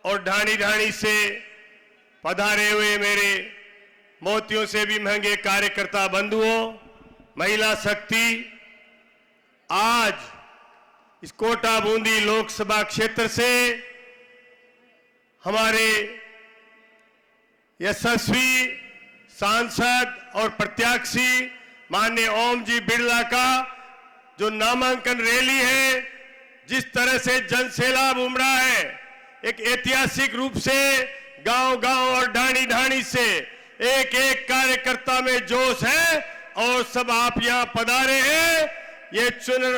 और ढाणी ढाणी से पधारे हुए मेरे मोतियों से भी महंगे कार्यकर्ता बंधुओं, महिला शक्ति, आज इस कोटा बूंदी लोकसभा क्षेत्र से हमारे यशस्वी सांसद और प्रत्याशी माननीय ओम जी बिरला का जो नामांकन रैली है, जिस तरह से जनसैलाब उमड़ा है, एक ऐतिहासिक रूप से गांव-गांव और ढाणी-ढाणी से एक एक कार्यकर्ता में जोश है और सब आप यहां पधारे हैं। ये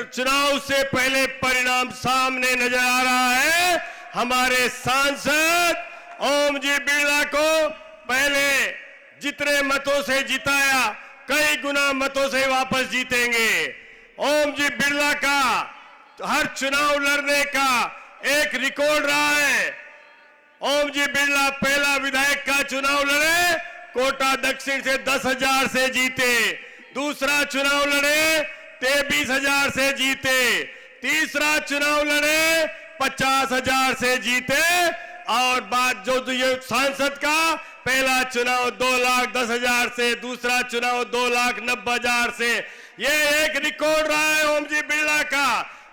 चुनाव से पहले परिणाम सामने नजर आ रहा है। हमारे सांसद ओम जी बिरला को पहले जितने मतों से जिताया, कई गुना मतों से वापस जीतेंगे। ओम जी बिरला का हर चुनाव लड़ने का एक रिकॉर्ड रहा है। ओम जी बिरला पहला विधायक का चुनाव लड़े, कोटा दक्षिण से 10,000 से जीते। दूसरा चुनाव लड़े, 23,000 से जीते। तीसरा चुनाव लड़े, 50,000 से जीते। और बात जो ये सांसद का पहला चुनाव 2,10,000 से, दूसरा चुनाव 2,90,000 से, ये एक रिकॉर्ड रहा है ओम जी बिरला का।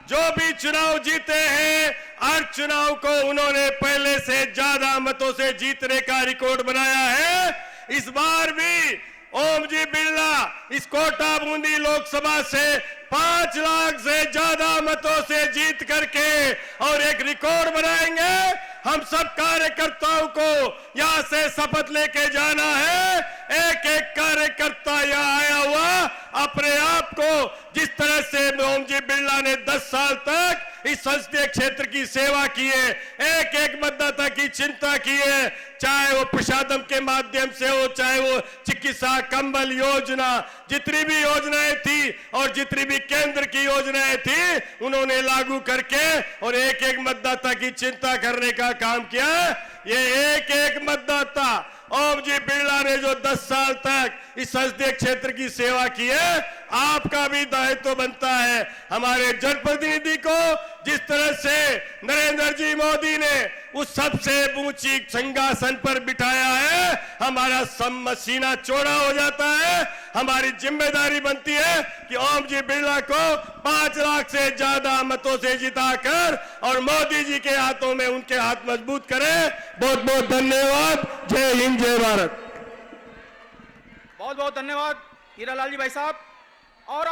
जो भी चुनाव जीते हैं, हर चुनाव को उन्होंने पहले से ज्यादा मतों से जीतने का रिकॉर्ड बनाया है। इस बार भी ओम जी बिरला इस कोटा बूंदी लोकसभा से 5 लाख से ज्यादा मतों से जीत करके और एक रिकॉर्ड बनाएंगे। हम सब कार्यकर्ताओं को यहां से शपथ लेके जाना है। एक एक कार्यकर्ता यहां आया हुआ अपने आप को, जिस तरह से ओम जी बिरला ने 10 साल तक इस संसदीय क्षेत्र की सेवा की है, एक एक मतदाता की चिंता की है, चाहे वो प्रसादम के माध्यम से हो, चाहे वो चिकित्सा कंबल योजना, जितनी भी योजनाएं थी और जितनी भी केंद्र की योजनाएं थी, उन्होंने लागू करके और एक एक मतदाता की चिंता करने का काम किया। ये एक एक मतदाता ओम जी बिरला ने जो 10 साल तक इस संसदीय क्षेत्र की सेवा की है, आपका भी दायित्व बनता है हमारे जनप्रतिनिधि को। जिस तरह से नरेंद्र जी मोदी ने उस सबसे ऊंची सिंहासन पर बिठाया है, हमारा सीना चौड़ा हो जाता है। हमारी जिम्मेदारी बनती है कि ओम जी बिरला को 5 लाख से ज्यादा मतों से जिताकर और मोदी जी के हाथों में उनके हाथ मजबूत करें। बहुत बहुत धन्यवाद। जय हिंद, जय भारत। बहुत बहुत धन्यवाद हीरालाल जी भाई साहब। और